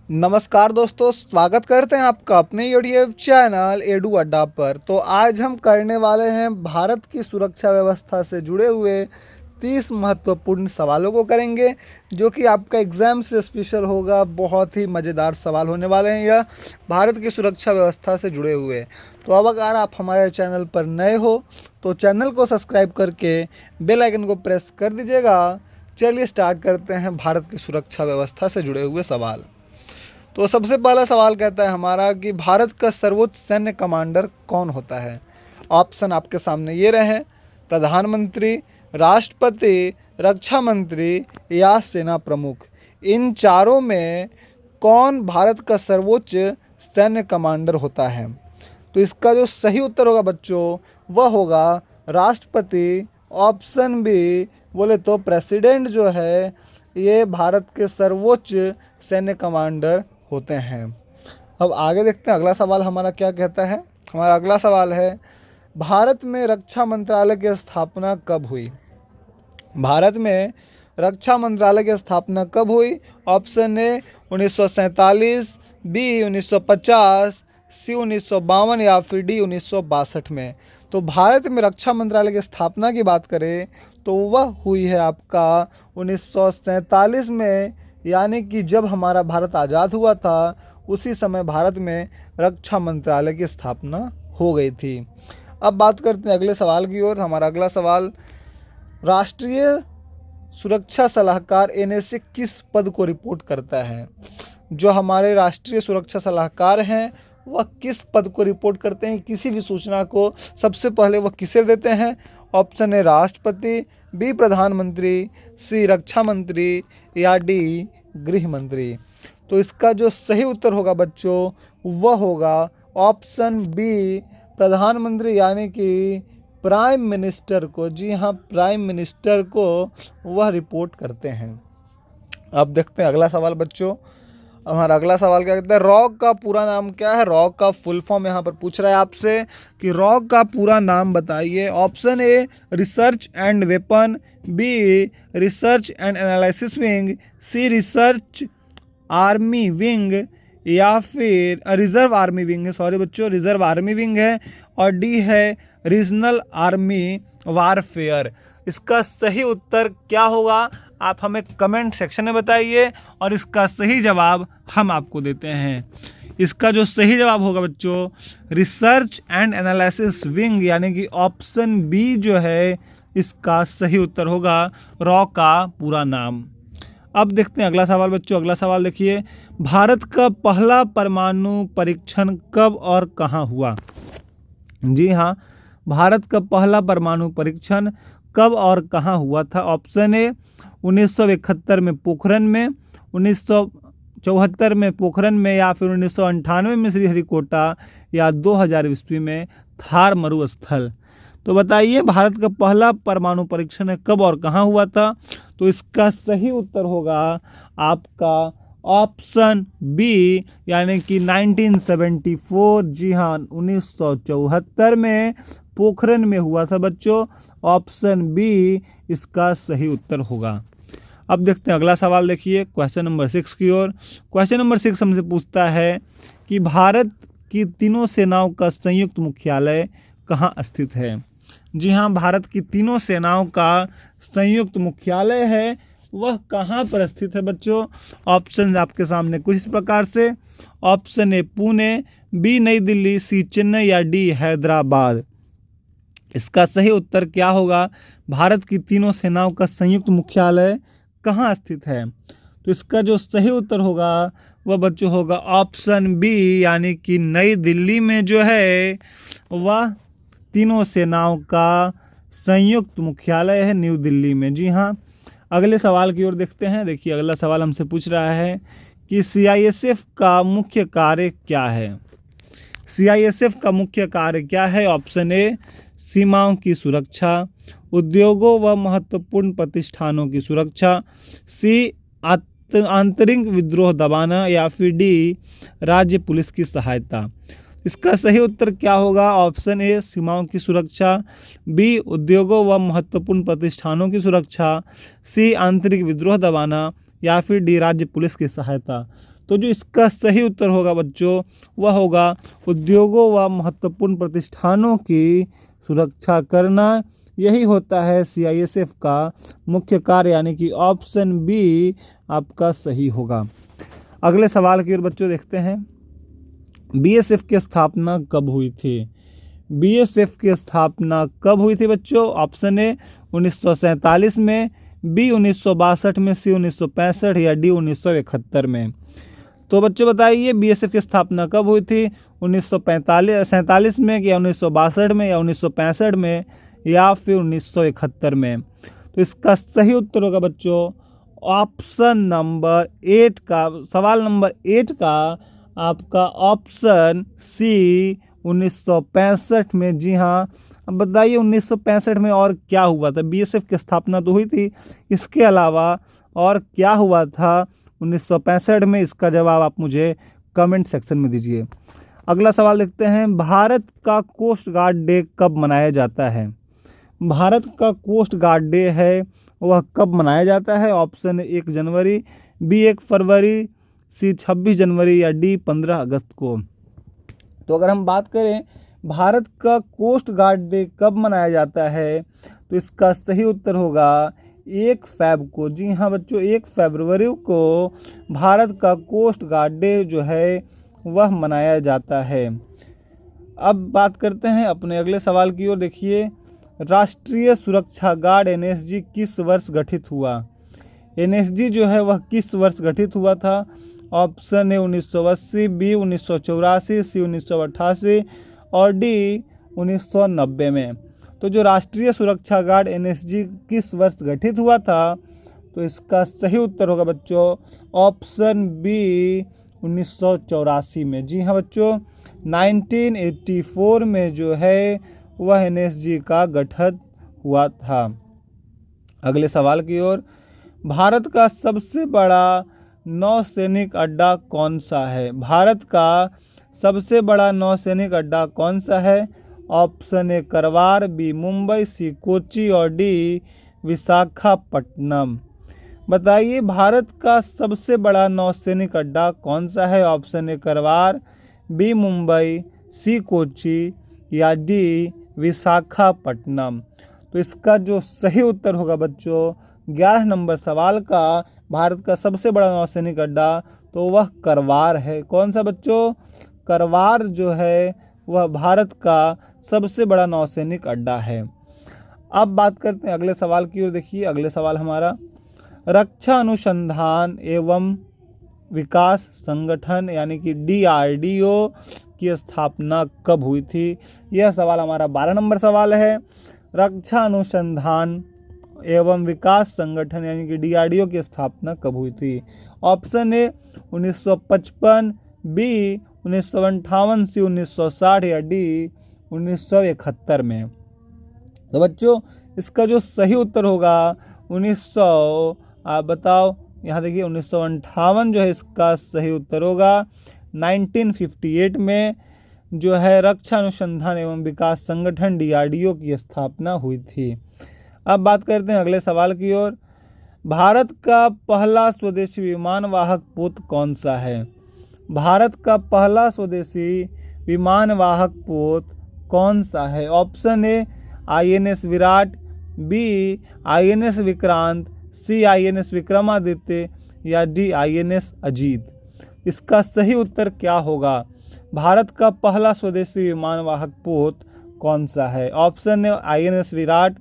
नमस्कार दोस्तों, स्वागत करते हैं आपका अपने यूट्यूब चैनल एडू अड्डा पर। तो आज हम करने वाले हैं भारत की सुरक्षा व्यवस्था से जुड़े हुए 30 महत्वपूर्ण सवालों को करेंगे, जो कि आपका एग्ज़ाम से स्पेशल होगा। बहुत ही मज़ेदार सवाल होने वाले हैं यह भारत की सुरक्षा व्यवस्था से जुड़े हुए। तो अब अगर आप हमारे चैनल पर नए हो तो चैनल को सब्सक्राइब करके बेल आइकन को प्रेस कर दीजिएगा। चलिए स्टार्ट करते हैं भारत की सुरक्षा व्यवस्था से जुड़े हुए सवाल। तो सबसे पहला सवाल कहता है हमारा कि भारत का सर्वोच्च सैन्य कमांडर कौन होता है। ऑप्शन आपके सामने ये रहे: प्रधानमंत्री, राष्ट्रपति, रक्षा मंत्री या सेना प्रमुख। इन चारों में कौन भारत का सर्वोच्च सैन्य कमांडर होता है? तो इसका जो सही उत्तर होगा बच्चों, वह होगा राष्ट्रपति। ऑप्शन बी बोले तो प्रेसिडेंट जो है ये भारत के सर्वोच्च सैन्य कमांडर होते हैं। अब आगे देखते हैं अगला सवाल हमारा क्या कहता है। हमारा अगला सवाल है, भारत में रक्षा मंत्रालय की स्थापना कब हुई? भारत में रक्षा मंत्रालय की स्थापना कब हुई? ऑप्शन ए 1947, बी 1950, सी 1952 या फिर डी 1962 में। तो भारत में रक्षा मंत्रालय की स्थापना की बात करें तो वह हुई है आपका 1947 में, यानी कि जब हमारा भारत आज़ाद हुआ था उसी समय भारत में रक्षा मंत्रालय की स्थापना हो गई थी। अब बात करते हैं अगले सवाल की ओर। हमारा अगला सवाल, राष्ट्रीय सुरक्षा सलाहकार एनएसए किस पद को रिपोर्ट करता है? जो हमारे राष्ट्रीय सुरक्षा सलाहकार हैं वह किस पद को रिपोर्ट करते हैं? किसी भी सूचना को सबसे पहले वह किसे देते हैं? ऑप्शन है राष्ट्रपति, बी प्रधानमंत्री, सी रक्षा मंत्री या डी गृह मंत्री। तो इसका जो सही उत्तर होगा बच्चों वह होगा ऑप्शन बी प्रधानमंत्री, यानी कि प्राइम मिनिस्टर को। जी हाँ, प्राइम मिनिस्टर को वह रिपोर्ट करते हैं। अब देखते हैं अगला सवाल बच्चों। हमारा अगला सवाल क्या कहता है, रॉक का पूरा नाम क्या है? रॉक का फुल फॉर्म यहाँ पर पूछ रहा है आपसे कि रॉक का पूरा नाम बताइए। Option A research and weapon, B research and analysis wing, C research army wing या फिर रिजर्व आर्मी विंग है, सॉरी बच्चों रिजर्व आर्मी विंग है, और डी है रीजनल आर्मी वारफेयर। इसका सही उत्तर क्या होगा आप हमें कमेंट सेक्शन में बताइए और इसका सही जवाब हम आपको देते हैं। इसका जो सही जवाब होगा बच्चों रिसर्च एंड एनालिसिस विंग, यानी कि ऑप्शन बी जो है इसका सही उत्तर होगा रॉ का पूरा नाम। अब देखते हैं अगला सवाल बच्चों। अगला सवाल देखिए, भारत का पहला परमाणु परीक्षण कब और कहाँ हुआ? जी हाँ, भारत का पहला परमाणु परीक्षण कब और कहाँ हुआ था? ऑप्शन ए 1971 में पोखरण में, 1974 में पोखरण में, या फिर 1998 में श्रीहरिकोटा, या 2000 ईस्वी में थार मरुस्थल। तो बताइए भारत का पहला परमाणु परीक्षण कब और कहाँ हुआ था? तो इसका सही उत्तर होगा आपका ऑप्शन बी, यानी कि 1974। जी हाँ, 1974 में पोखरण में हुआ था बच्चों। ऑप्शन बी इसका सही उत्तर होगा। अब देखते हैं अगला सवाल देखिए क्वेश्चन नंबर 6 की ओर। क्वेश्चन नंबर 6 हमसे पूछता है कि भारत की तीनों सेनाओं का संयुक्त मुख्यालय कहाँ स्थित है? जी हाँ, भारत की तीनों सेनाओं का संयुक्त मुख्यालय है वह कहाँ पर स्थित है बच्चों? ऑप्शन आपके सामने कुछ इस प्रकार से। ऑप्शन ए पुणे, बी नई दिल्ली, सी चेन्नई या डी हैदराबाद। इसका सही उत्तर क्या होगा? भारत की तीनों सेनाओं का संयुक्त मुख्यालय कहाँ स्थित है? तो इसका जो सही उत्तर होगा वह बच्चों होगा ऑप्शन बी, यानी कि नई दिल्ली में जो है वह तीनों सेनाओं का संयुक्त मुख्यालय है, न्यू दिल्ली में। जी हाँ, अगले सवाल की ओर देखते हैं। देखिए अगला सवाल हमसे पूछ रहा है कि सीआईएसएफ का मुख्य कार्य क्या है? सीआईएसएफ का मुख्य कार्य क्या है? ऑप्शन ए सीमाओं की सुरक्षा, उद्योगों व महत्वपूर्ण प्रतिष्ठानों की सुरक्षा, सी आंतरिक विद्रोह दबाना, या फिर डी राज्य पुलिस की सहायता। इसका सही उत्तर क्या होगा? ऑप्शन ए सीमाओं की सुरक्षा, बी उद्योगों व महत्वपूर्ण प्रतिष्ठानों की सुरक्षा, सी आंतरिक विद्रोह दबाना, या फिर डी राज्य पुलिस की सहायता। तो जो इसका सही उत्तर होगा बच्चों वह होगा उद्योगों व महत्वपूर्ण प्रतिष्ठानों की सुरक्षा करना। यही होता है CISF का मुख्य कार्य, यानी कि ऑप्शन बी आपका सही होगा। अगले सवाल की ओर बच्चों देखते हैं, BSF की स्थापना कब हुई थी? BSF की स्थापना कब हुई थी बच्चों? ऑप्शन ए 1947 में, बी 1962 में, सी 1965 या डी 1971 में। तो बच्चों बताइए BSF की स्थापना कब हुई थी? 1947 में या 1962 में या 1965 में या फिर 1971 में? तो इसका सही उत्तर होगा बच्चों ऑप्शन नंबर 8 का, सवाल नंबर 8 का आपका ऑप्शन सी 1965 में। जी हाँ, अब बताइए 1965 में और क्या हुआ था? BSF की स्थापना तो हुई थी, इसके अलावा और क्या हुआ था 1965 में? इसका जवाब आप मुझे कमेंट सेक्शन में दीजिए। अगला सवाल देखते हैं, भारत का कोस्ट गार्ड डे कब मनाया जाता है? भारत का कोस्ट गार्ड डे है वह कब मनाया जाता है? ऑप्शन 1 जनवरी, बी 1 फरवरी, सी 26 जनवरी या डी 15 अगस्त को। तो अगर हम बात करें भारत का कोस्ट गार्ड डे कब मनाया जाता है, तो इसका सही उत्तर होगा 1 फरवरी को। जी हाँ बच्चों, 1 फरवरी को भारत का कोस्ट गार्ड डे जो है वह मनाया जाता है। अब बात करते हैं अपने अगले सवाल की ओर। देखिए, राष्ट्रीय सुरक्षा गार्ड NSG किस वर्ष गठित हुआ? NSG जो है वह किस वर्ष गठित हुआ था? ऑप्शन ए 1980, बी 1984, सी 1988 और डी 1990 में। तो जो राष्ट्रीय सुरक्षा गार्ड NSG किस वर्ष गठित हुआ था, तो इसका सही उत्तर होगा बच्चों ऑप्शन बी 1984 में। जी हाँ बच्चों, 1984 में जो है वह NSG का गठन हुआ था। अगले सवाल की ओर, भारत का सबसे बड़ा नौसैनिक अड्डा कौन सा है? भारत का सबसे बड़ा नौसैनिक अड्डा कौन सा है? ऑप्शन ए करवार, बी मुंबई, सी कोच्चि और डी विशाखापट्टनम। बताइए भारत का सबसे बड़ा नौसैनिक अड्डा कौन सा है? ऑप्शन ए करवार, बी मुंबई, सी कोच्चि या डी विशाखापट्टनम। तो इसका जो सही उत्तर होगा बच्चों 11 नंबर सवाल का, भारत का सबसे बड़ा नौसैनिक अड्डा, तो वह करवार है। कौन सा बच्चों? करवार जो है वह भारत का सबसे बड़ा नौसैनिक अड्डा है। अब बात करते हैं अगले सवाल की ओर। देखिए अगले सवाल हमारा, रक्षा अनुसंधान एवं विकास संगठन यानी कि DRDO की स्थापना कब हुई थी? यह सवाल हमारा 12 नंबर सवाल है। रक्षा अनुसंधान एवं विकास संगठन यानी कि DRDO की स्थापना कब हुई थी? ऑप्शन ए 1955, बी 1958, सी 1960 या डी 1971 में। तो बच्चों इसका जो सही उत्तर होगा 1900, आप बताओ, यहाँ देखिए 1958 जो है इसका सही उत्तर होगा। 1958 में जो है रक्षा अनुसंधान एवं विकास संगठन DRDO की स्थापना हुई थी। अब बात करते हैं अगले सवाल की ओर, भारत का पहला स्वदेशी विमान वाहक पोत कौन सा है? भारत का पहला स्वदेशी विमान वाहक पोत कौन सा है? Option A INS Virat, B INS Vikrant, C INS Vikramaditya या डी INS अजीत। इसका सही उत्तर क्या होगा? भारत का पहला स्वदेशी विमान वाहक पोत कौन सा है? Option A INS Virat,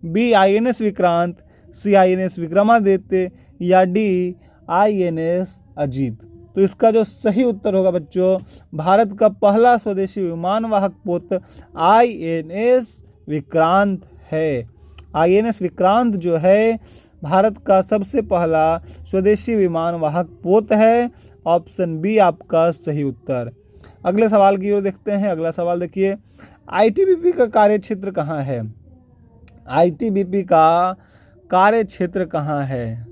B INS Vikrant, C INS Vikramaditya या डी INS अजीत। तो इसका जो सही उत्तर होगा बच्चों, भारत का पहला स्वदेशी विमान वाहक पोत INS विक्रांत है। INS विक्रांत जो है भारत का सबसे पहला स्वदेशी विमान वाहक पोत है। ऑप्शन बी आपका सही उत्तर। अगले सवाल की ओर देखते हैं। अगला सवाल देखिए, ITBP का कार्यक्षेत्र कहाँ है? ITBP का कार्यक्षेत्र कहाँ है?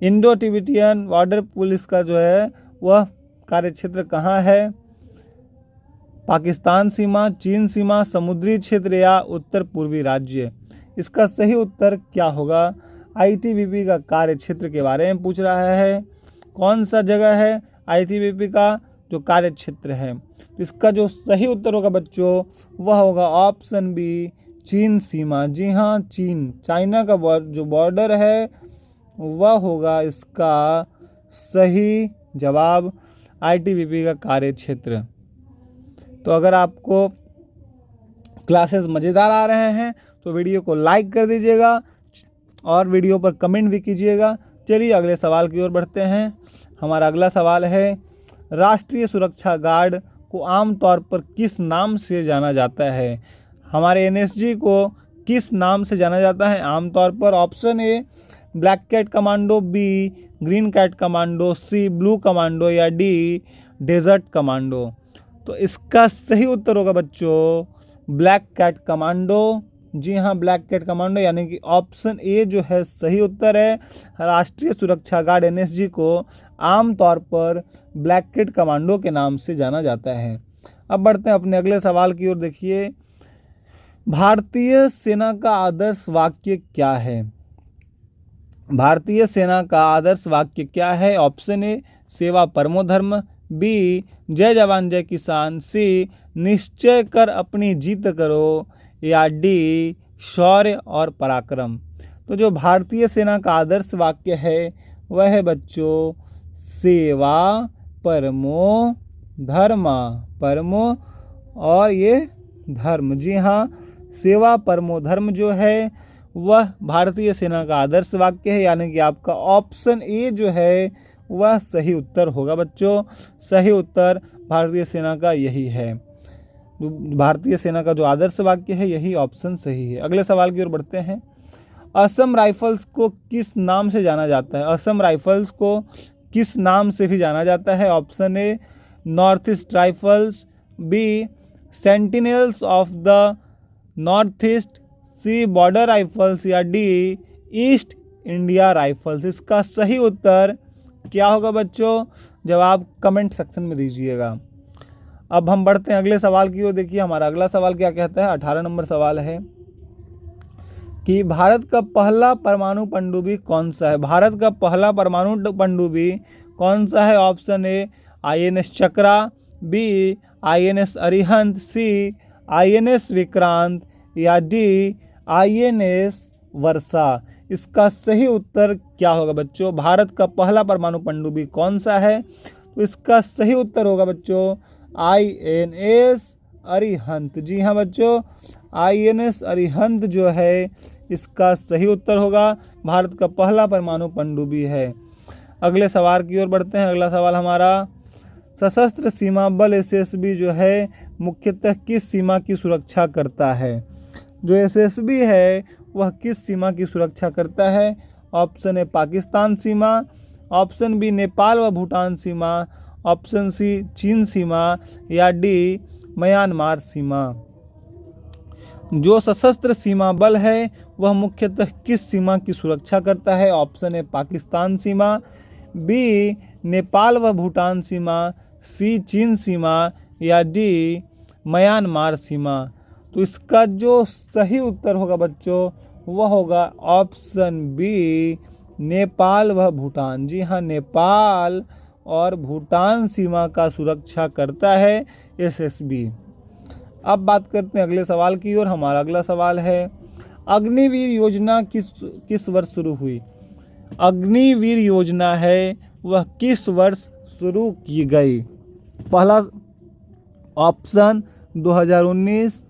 इंडो तिब्बतियन बॉर्डर पुलिस का जो है वह कार्यक्षेत्र कहाँ है? पाकिस्तान सीमा, चीन सीमा, समुद्री क्षेत्र या उत्तर पूर्वी राज्य? इसका सही उत्तर क्या होगा? ITBP का कार्यक्षेत्र के बारे में पूछ रहा है कौन सा जगह है आईटीबीपी का जो कार्य क्षेत्र है? तो इसका जो सही उत्तर होगा बच्चों वह होगा ऑप्शन बी, चीन सीमा। जी हाँ, चीन, चाइना का जो बॉर्डर है वह होगा इसका सही जवाब, आईटीबीपी का कार्य क्षेत्र। तो अगर आपको क्लासेस मज़ेदार आ रहे हैं तो वीडियो को लाइक कर दीजिएगा और वीडियो पर कमेंट भी कीजिएगा। चलिए अगले सवाल की ओर बढ़ते हैं। हमारा अगला सवाल है, राष्ट्रीय सुरक्षा गार्ड को आमतौर पर किस नाम से जाना जाता है? हमारे एनएसजी को किस नाम से जाना जाता है आमतौर पर? Option A black cat commando, B green cat commando, C blue commando या डी डेजर्ट कमांडो। तो इसका सही उत्तर होगा बच्चों ब्लैक कैट कमांडो। जी हाँ, ब्लैक कैट कमांडो यानी कि ऑप्शन ए जो है सही उत्तर है। राष्ट्रीय सुरक्षा गार्ड एनएसजी को आमतौर पर ब्लैक कैट कमांडो के नाम से जाना जाता है। अब बढ़ते हैं अपने अगले सवाल की ओर। देखिए, भारतीय सेना का आदर्श वाक्य क्या है? भारतीय सेना का आदर्श वाक्य क्या है? ऑप्शन ए सेवा परमो धर्म, बी जय जवान जय किसान, सी निश्चय कर अपनी जीत करो या डी शौर्य और पराक्रम। तो जो भारतीय सेना का आदर्श वाक्य है वह है बच्चों सेवा परमो धर्मा, परमो और ये धर्म। जी हाँ, सेवा परमो धर्म जो है वह भारतीय सेना का आदर्श वाक्य है, यानी कि आपका ऑप्शन ए जो है वह सही उत्तर होगा बच्चों। सही उत्तर भारतीय सेना का यही है। भारतीय सेना का जो आदर्श वाक्य है यही ऑप्शन सही है। अगले सवाल की ओर बढ़ते हैं। असम राइफल्स को किस नाम से जाना जाता है? असम राइफल्स को किस नाम से भी जाना जाता है? Option A north east rifles, B sentinels of the north east, C border rifles या डी ईस्ट इंडिया राइफल्स। इसका सही उत्तर क्या होगा बच्चों? जवाब कमेंट सेक्शन में दीजिएगा। अब हम बढ़ते हैं अगले सवाल की ओर। देखिए हमारा अगला सवाल क्या कहता है, 18 नंबर सवाल है कि भारत का पहला परमाणु पनडुब्बी कौन सा है? भारत का पहला परमाणु पनडुब्बी कौन सा है? Option A INS Chakra, B INS Arihant, C INS Vikrant या डी आईएनएस वर्षा। इसका सही उत्तर क्या होगा बच्चों? भारत का पहला परमाणु पनडुब्बी कौन सा है? तो इसका सही उत्तर होगा बच्चों आईएनएस अरिहंत। जी हाँ बच्चों, आईएनएस अरिहंत जो है इसका सही उत्तर होगा। भारत का पहला परमाणु पनडुब्बी है। अगले सवाल की ओर बढ़ते हैं। अगला सवाल हमारा, सशस्त्र सीमा बल एसएसबी जो है मुख्यतः किस सीमा की सुरक्षा करता है? जो एसएसबी है वह किस सीमा की सुरक्षा करता है? ऑप्शन ए पाकिस्तान सीमा, ऑप्शन बी नेपाल व भूटान सीमा, ऑप्शन सी चीन सीमा या डी म्यांमार सीमा। जो सशस्त्र सीमा बल है वह मुख्यतः किस सीमा की सुरक्षा करता है? ऑप्शन ए पाकिस्तान सीमा, बी नेपाल व भूटान सीमा, सी चीन सीमा या डी म्यांमार सीमा। तो इसका जो सही उत्तर होगा बच्चों वह होगा ऑप्शन बी नेपाल व भूटान। जी हाँ, नेपाल और भूटान सीमा का सुरक्षा करता है एसएसबी। अब बात करते हैं अगले सवाल की ओर। हमारा अगला सवाल है, अग्निवीर योजना किस वर्ष शुरू हुई? अग्निवीर योजना है वह किस वर्ष शुरू की गई? पहला ऑप्शन 2019,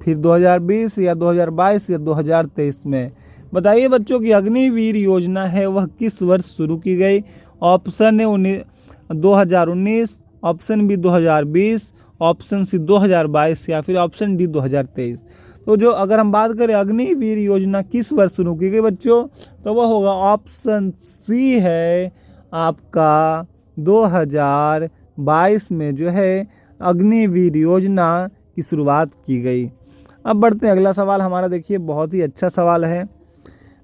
फिर 2020 या 2022 या 2023 में। बताइए बच्चों कि अग्निवीर योजना है वह किस वर्ष शुरू की गई? Option A 2019, option B 2020, option C 2022 या फिर ऑप्शन डी 2023। तो जो अगर हम बात करें अग्निवीर योजना किस वर्ष शुरू की गई बच्चों, तो वह होगा ऑप्शन सी है आपका 2022 में जो है अग्निवीर योजना की शुरुआत की गई। अब बढ़ते हैं अगला सवाल हमारा। देखिए बहुत ही अच्छा सवाल है,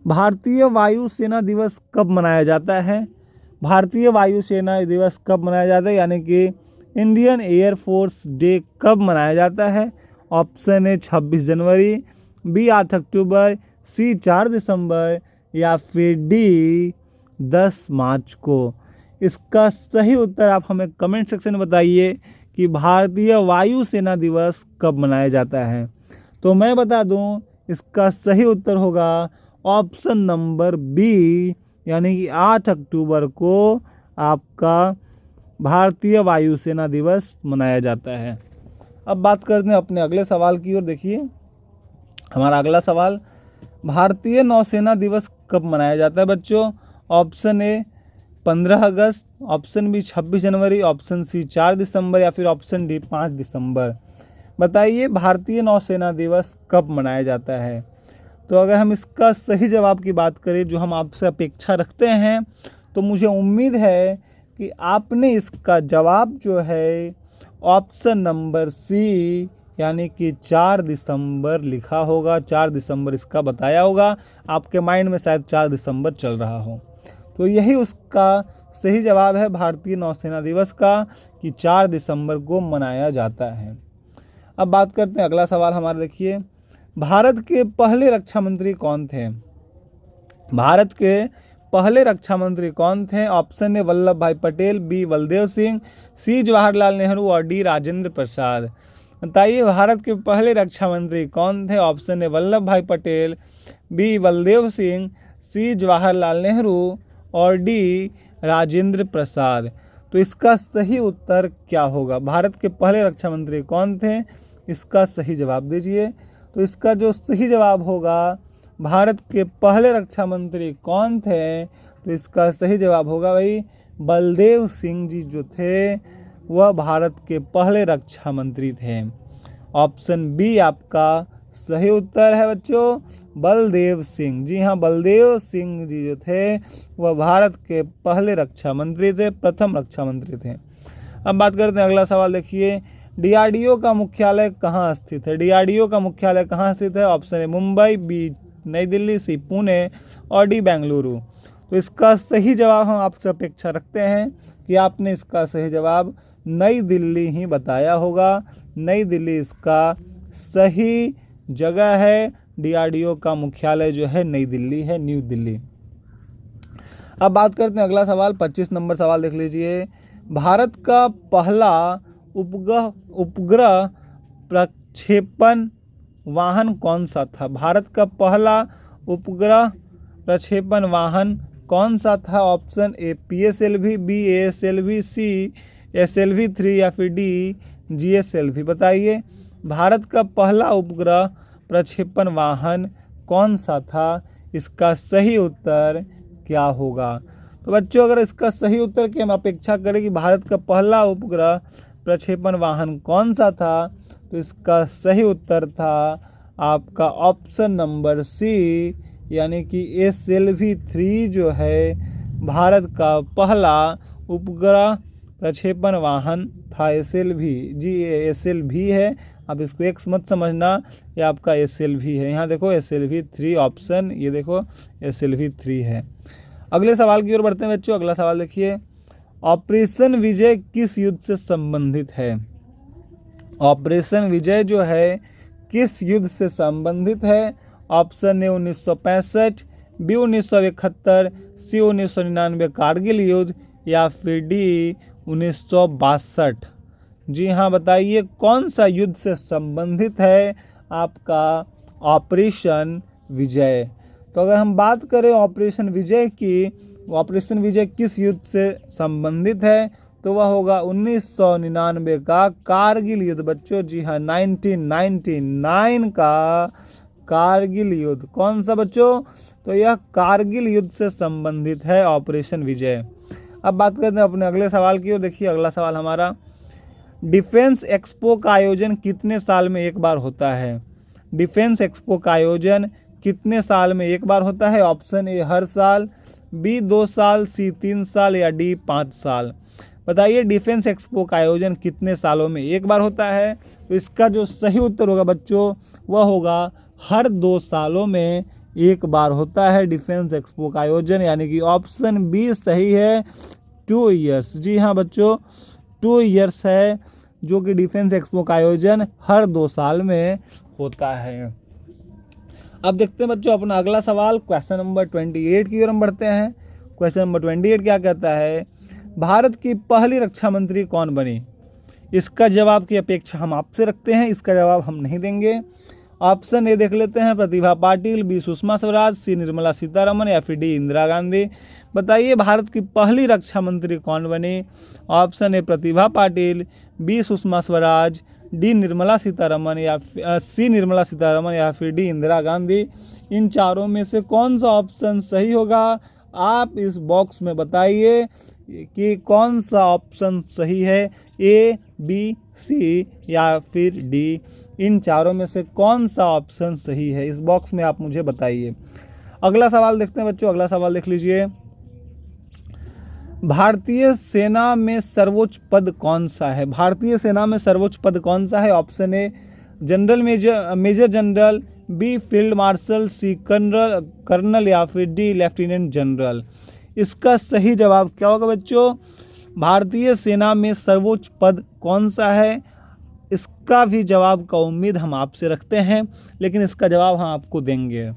भारतीय वायुसेना दिवस कब मनाया जाता है? भारतीय वायुसेना दिवस कब मनाया जाता है, यानी कि इंडियन एयरफोर्स डे कब मनाया जाता है? ऑप्शन ए 26 जनवरी, बी 8 अक्टूबर, सी 4 दिसंबर या फिर डी 10 मार्च को। इसका सही उत्तर आप हमें कमेंट सेक्शन में बताइए कि भारतीय वायुसेना दिवस कब मनाया जाता है। तो मैं बता दूं, इसका सही उत्तर होगा ऑप्शन नंबर बी, यानी कि 8 अक्टूबर को आपका भारतीय वायुसेना दिवस मनाया जाता है। अब बात करते हैं अपने अगले सवाल की ओर। देखिए हमारा अगला सवाल, भारतीय नौसेना दिवस कब मनाया जाता है बच्चों। ऑप्शन ए 15 अगस्त, ऑप्शन बी 26 जनवरी, ऑप्शन सी 4 दिसंबर या फिर ऑप्शन डी 5 दिसंबर। बताइए भारतीय नौसेना दिवस कब मनाया जाता है। तो अगर हम इसका सही जवाब की बात करें, जो हम आपसे अपेक्षा रखते हैं, तो मुझे उम्मीद है कि आपने इसका जवाब जो है ऑप्शन नंबर सी यानी कि 4 दिसंबर लिखा होगा। 4 दिसंबर इसका बताया होगा, आपके माइंड में शायद 4 दिसंबर चल रहा हो। तो यही उसका सही जवाब है भारतीय नौसेना दिवस का, कि 4 दिसंबर को मनाया जाता है। अब बात करते हैं अगला सवाल हमारा। देखिए भारत के पहले रक्षा मंत्री कौन थे। भारत के पहले रक्षा मंत्री कौन थे। ऑप्शन ए वल्लभ भाई पटेल, बी बलदेव सिंह, सी जवाहरलाल नेहरू और डी राजेंद्र प्रसाद। बताइए भारत के पहले रक्षा मंत्री कौन थे। ऑप्शन ए वल्लभ भाई पटेल, बी बलदेव सिंह, सी जवाहरलाल नेहरू और डी राजेंद्र प्रसाद। तो इसका सही उत्तर क्या होगा। भारत के पहले रक्षा मंत्री कौन थे, इसका सही जवाब दीजिए। तो इसका जो सही जवाब होगा, भारत के पहले रक्षा मंत्री कौन थे, तो इसका सही जवाब होगा भाई बलदेव सिंह जी जो थे वह भारत के पहले रक्षा मंत्री थे। ऑप्शन बी आपका सही उत्तर है बच्चों, बलदेव सिंह। जी हाँ, बलदेव सिंह जी जो थे वह भारत के पहले रक्षा मंत्री थे, प्रथम रक्षा मंत्री थे। अब बात करते हैं अगला सवाल। देखिए डीआरडीओ का मुख्यालय कहाँ स्थित है। डीआरडीओ का मुख्यालय कहाँ स्थित है। ऑप्शन ए मुंबई, बी नई दिल्ली, सी पुणे और डी बेंगलुरु। तो इसका सही जवाब हम आपसे अपेक्षा रखते हैं कि आपने इसका सही जवाब नई दिल्ली ही बताया होगा। नई दिल्ली इसका सही जगह है। डीआरडीओ का मुख्यालय जो है नई दिल्ली है, न्यू दिल्ली। अब बात करते हैं अगला सवाल, 25 नंबर सवाल देख लीजिए। भारत का पहला उपग्रह प्रक्षेपण वाहन कौन सा था। भारत का पहला उपग्रह प्रक्षेपण वाहन कौन सा था। Option A PSLV, B ASLV, C SLV-3 या फिर डी GSLV। बताइए भारत का पहला उपग्रह प्रक्षेपण वाहन कौन सा था, इसका सही उत्तर क्या होगा। तो बच्चों अगर इसका सही उत्तर की हम अपेक्षा करें कि भारत का पहला उपग्रह प्रक्षेपण वाहन कौन सा था, तो इसका सही उत्तर था आपका ऑप्शन नंबर सी, यानी कि SLV-3 जो है भारत का पहला उपग्रह प्रक्षेपण वाहन था। SLV जी, ये SLV है, आप इसको एक्स मत समझना, ये आपका SLV है। यहाँ देखो SLV-3 ऑप्शन, ये देखो SLV-3 है। अगले सवाल की ओर बढ़ते हैं बच्चों। अगला सवाल देखिए, ऑपरेशन विजय किस युद्ध से संबंधित है। ऑपरेशन विजय जो है किस युद्ध से संबंधित है। ऑप्शन ए 1965, बी 1971, सी 1999 कारगिल युद्ध या फिर डी 1962। जी हाँ, बताइए कौन सा युद्ध से संबंधित है आपका ऑपरेशन विजय। तो अगर हम बात करें ऑपरेशन विजय की, ऑपरेशन विजय किस युद्ध से संबंधित है, तो वह होगा 1999 का कारगिल युद्ध बच्चों। जी हाँ, 1999 का कारगिल युद्ध। कौन सा बच्चों, तो यह कारगिल युद्ध से संबंधित है ऑपरेशन विजय। अब बात करते हैं अपने अगले सवाल की ओर। देखिए अगला सवाल हमारा, डिफेंस एक्सपो का आयोजन कितने साल में एक बार होता है। डिफेंस एक्सपो का आयोजन कितने साल में एक बार होता है। ऑप्शन ए हर साल, बी 2 साल, सी 3 साल या डी 5 साल। बताइए डिफेंस एक्सपो का आयोजन कितने सालों में एक बार होता है। तो इसका जो सही उत्तर होगा बच्चों, वह होगा हर 2 सालों में एक बार होता है डिफेंस एक्सपो का आयोजन, यानी कि ऑप्शन बी सही है, 2 ईयर्स। जी हाँ बच्चों, 2 ईयर्स है जो कि डिफेंस एक्सपो का आयोजन हर 2 साल में होता है। अब देखते हैं बच्चों अपना अगला सवाल, क्वेश्चन नंबर 28 की ओर हम बढ़ते हैं। क्वेश्चन नंबर 28 क्या कहता है, भारत की पहली रक्षा मंत्री कौन बनी? इसका जवाब की अपेक्षा हम आपसे रखते हैं, इसका जवाब हम नहीं देंगे। ऑप्शन ए देख लेते हैं, प्रतिभा पाटिल, बी सुषमा स्वराज, सी निर्मला सीतारमण या फिर डी इंदिरा गांधी। बताइए भारत की पहली रक्षा मंत्री कौन बनी? Option A Pratibha Patil, B Sushma Swaraj, D Nirmala Sitharaman या सी निर्मला सीतारमण या फिर डी इंदिरा गांधी। इन चारों में से कौन सा ऑप्शन सही होगा? आप इस बॉक्स में बताइए कि कौन सा ऑप्शन सही है, ए, बी, सी या फिर डी। इन चारों में से कौन सा ऑप्शन सही है, इस बॉक्स में आप मुझे बताइए। अगला सवाल देखते हैं बच्चों, अगला सवाल देख लीजिए। भारतीय सेना में सर्वोच्च पद कौन सा है? भारतीय सेना में सर्वोच्च पद कौन सा है? Option A general major general, B field marshal, C colonel या फिर डी लेफ्टिनेंट जनरल। इसका सही जवाब क्या होगा बच्चों? भारतीय सेना में सर्वोच्च पद कौन सा है, इसका भी जवाब का उम्मीद हम आपसे रखते हैं, लेकिन इसका जवाब हम आपको देंगे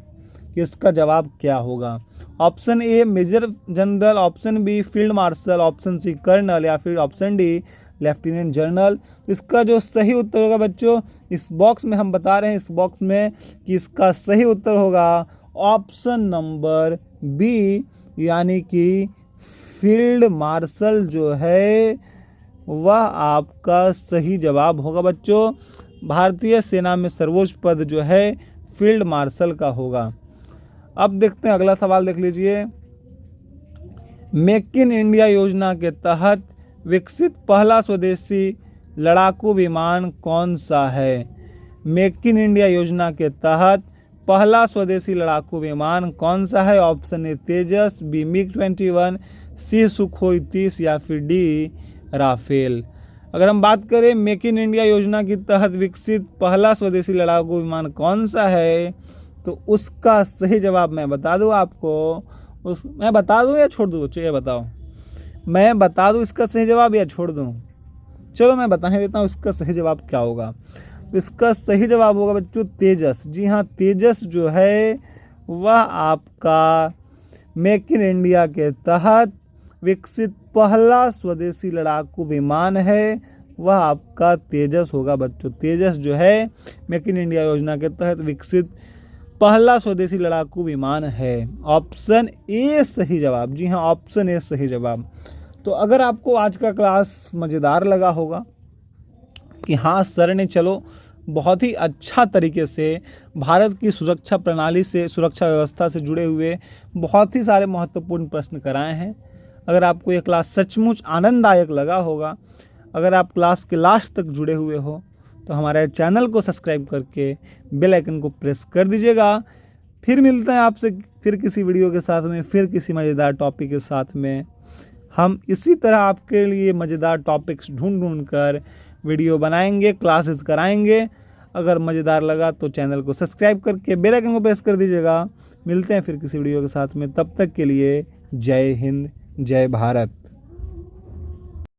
कि इसका जवाब क्या होगा। Option A major general, option B field marshal, option C colonel या फिर ऑप्शन डी लेफ्टिनेंट जनरल। इसका जो सही उत्तर होगा बच्चों, इस बॉक्स में हम बता रहे हैं, इस बॉक्स में कि इसका सही उत्तर होगा ऑप्शन नंबर बी, यानी कि फील्ड मार्शल जो है वह आपका सही जवाब होगा बच्चों। भारतीय सेना में सर्वोच्च पद जो है फील्ड मार्शल का होगा। अब देखते हैं अगला सवाल, देख लीजिए। मेक इन इंडिया योजना के तहत विकसित पहला स्वदेशी लड़ाकू विमान कौन सा है? मेक इन इंडिया योजना के तहत पहला स्वदेशी लड़ाकू विमान कौन सा है? Option A Tejas, B MiG-21, C Sukhoi 30 या फिर डी राफेल। अगर हम बात करें मेक इन इंडिया योजना के तहत विकसित पहला स्वदेशी लड़ाकू विमान कौन सा है, तो उसका सही जवाब मैं बता दूं आपको। मैं बता दूं या छोड़ दूं बच्चों, ये बताओ। मैं बता दूं इसका सही जवाब या छोड़ दूं? चलो मैं बता ही देता हूँ इसका सही जवाब क्या होगा। तो इसका सही जवाब होगा बच्चों तेजस। जी हाँ, तेजस जो है वह आपका मेक इन इंडिया के तहत विकसित पहला स्वदेशी लड़ाकू विमान है, वह आपका तेजस होगा बच्चों। तेजस जो है मेक इन इंडिया योजना के तहत विकसित पहला स्वदेशी लड़ाकू विमान है। ऑप्शन ए सही जवाब। जी हाँ, ऑप्शन ए सही जवाब। तो अगर आपको आज का क्लास मज़ेदार लगा होगा कि हाँ सर ने चलो बहुत ही अच्छा तरीके से भारत की सुरक्षा प्रणाली से, सुरक्षा व्यवस्था से जुड़े हुए बहुत ही सारे महत्वपूर्ण प्रश्न कराए हैं, अगर आपको ये क्लास सचमुच आनंददायक लगा होगा, अगर आप क्लास के लास्ट तक जुड़े हुए हो, तो हमारे चैनल को सब्सक्राइब करके बेल आइकन को प्रेस कर दीजिएगा। फिर मिलते हैं आपसे फिर किसी वीडियो के साथ में, फिर किसी मज़ेदार टॉपिक के साथ में। हम इसी तरह आपके लिए मज़ेदार टॉपिक्स ढूंढ कर वीडियो बनाएंगे, क्लासेस कराएंगे। अगर मज़ेदार लगा तो चैनल को सब्सक्राइब करके बेल आइकन को प्रेस कर दीजिएगा। मिलते हैं फिर किसी वीडियो के साथ में, तब तक के लिए जय हिंद, जय भारत।